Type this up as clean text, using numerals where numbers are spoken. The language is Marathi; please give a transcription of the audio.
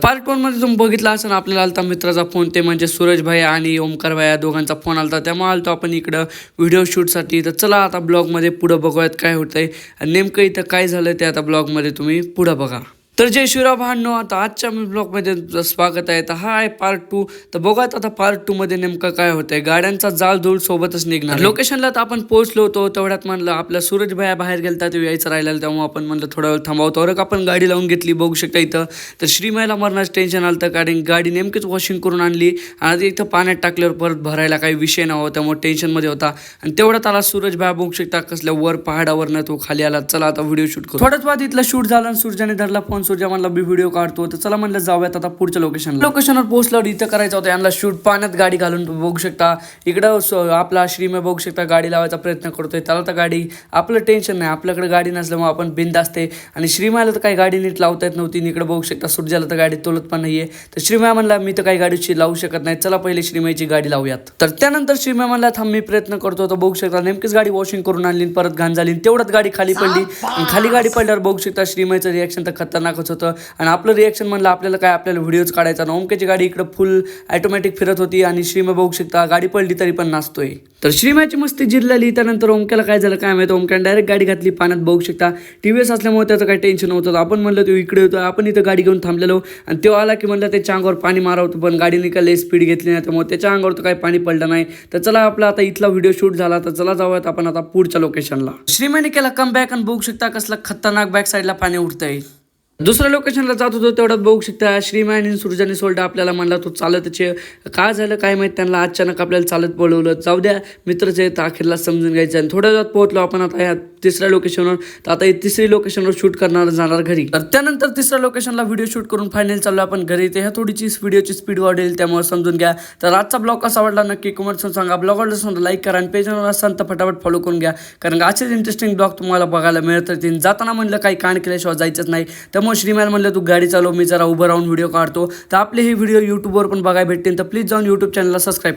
पार्ट 1 मध्ये तुम्ही बघितला असेल आपल्याला आलता मित्राचा फोन, ते म्हणजे सूरज भाई आणि ओमकार भाई या दोघांचा फोन आलता. त्यामुळे आलतो आपण इकडं व्हिडिओ शूटसाठी. तर चला आता ब्लॉगमध्ये पुढं बघूयात काय होतंय आणि नेमकं इथं काय झालं ते आता ब्लॉगमध्ये तुम्ही पुढं बघा. तर जय शिवराय भांडणो, आता आजच्या ब्लॉगमध्ये स्वागत आहे. तर हा आहे पार्ट 2. तर बघूयात आता पार्ट 2 मध्ये नेमकं काय होतंय. गाड्यांचा जाळधूळ सोबतच निघणार. लोकेशनला तर आपण पोहोचलो होतो, तेवढ्यात म्हणलं आपल्या सूरज भाया बाहेर गेलता, ते यायचं राहिलेलं. त्यामुळे आपण म्हणलं थोडा वेळ थांबावतो. और आपण गाडी लावून घेतली, बघू शकता इथं. तर श्रीमाईला मरणाचं टेन्शन आलं तर, कारण गाडी नेमकीच वॉशिंग करून आणली आणि इथं पाण्यात टाकल्यावर परत भरायला काही विषय नव्हता, त्यामुळे टेन्शनमध्ये होता. आणि तेवढ्यात आला सूरज भाया, बघू शकता कसल्या वर पहाडावरनं तो खाली आला. चला आता व्हिडिओ शूट करू. थोड्याच बाद इथला शूट झाला आणि सूरजाने धरला फोन. सूर्या म्हणला मी व्हिडिओ काढतो. तर चला म्हणलं जाऊयात आता पुढच्या लोकेशनवर पोहोचल्यावर इथं करायचं होतं यांना शूट. पाण्यात गाडी घालून बघू शकता इकडं आपला श्रीमय बघू शकता गाडी लावायचा प्रयत्न करतोय. त्याला तर गाडी आपलं टेन्शन नाही, आपल्याकडे गाडी नसल्यामुळे आपण बिंद असते. आणि श्रीमायला तर काही गाडी नीट लावता येत नव्हती. इकडे बघू शकता सूर्याला तर गाडी तोलत पण नाहीये. तर श्रीमय म्हणला मी तर काही गाडीची लावू शकत नाही, चला पहिले श्रीमयची गाडी लावूयात. तर त्यानंतर श्रीमय म्हणला थांब मी प्रयत्न करतो. तर बघू शकता नेमकीच गाडी वॉशिंग करून आणली, परत घाण झाली. तेवढ्यात गाडी खाली पडली. खाली गाडी पडल्यावर बघू शकता श्रीमयचं रिॲक्शन तर खतरनाकच होतं. आणि आपलं रिॲक्शन म्हणलं आपल्याला व्हिडिओच काढायचा ना. ओमकेची गाडी इकडे फुल ऑटोमॅटिक फिरत होती आणि श्रीमय बघू शकता गाडी पडली तरी पण नाचतोय. तर श्रीमयची मस्ती जिरलेली. त्यानंतर ओमक्याला काय झालं काय माहिती, ओमक्याने डायरेक्ट गाडी घातली पाण्यात. बघू शकता टीव्हीएस असल्यामुळे त्याचं काही टेन्शन नव्हतं. आपण म्हणलं तो इकडे होतो, आपण इथं गाडी घेऊन थांबलेलो आणि तो आला की म्हणलं त्याच्या अंगावर पाणी मारावं, पण गाडीने काही स्पीड घेतली नाही, त्यामुळे त्याच्या अंगावर तर काही पाणी पडलं नाही. तर चला आपला आता इथला व्हिडिओ शूट झाला. तर चला जाऊयात आपण आता पुढच्या लोकेशनला. श्रीमयने केला कम बॅक आणि बघू शकता कसलं खतरनाक बॅक साईडला पाणी उडतंय. दुसऱ्या लोकेशनला जात होतो तेवढ्यात बघू शकता श्रीमय आणि सूर्याने सोडला आपल्याला. म्हणला तो चालतचे काय झालं काय माहिती, त्यांना अचानक आपल्याला चालत बोलवलं. जाऊ द्या मित्रच आहेत, अखेरला समजून घ्यायचं. आणि थोड्या वेळात पोहोचलो आपण आता या तिसऱ्या लोकेशनवर. तर आता तिसरी लोकेशनवर शूट करणार जाणार घरी. तर त्यानंतर तिसऱ्या लोकेशनला व्हिडिओ शूट करून फायनल चाललो आपण घरी. ते ह्या थोडीची व्हिडिओची स्पीड वाढेल, त्यामुळे समजून घ्या. तर आजचा ब्लॉग कसा वाटला नक्की कमेंट सांगा. ब्लॉग आवडला लाईक करा आणि पेजवर असाल तर फटाफट फॉलो करून घ्या, कारण असेच इंटरेस्टिंग ब्लॉग तुम्हाला बघायला मिळत राहतील. जाताना म्हणलं काही कांड केल्याशिवाय जायचंच नाही. त्यामुळे श्रीमॅन म्हणलं तू गाडी चालव, मी जरा उभं राहून व्हिडिओ काढतो. तर आपले हे व्हिडिओ यूट्यूबवर पण बघायला भेटतील. तर प्लीज जाऊन यूट्यूब चॅनलला सबस्क्राईब करा.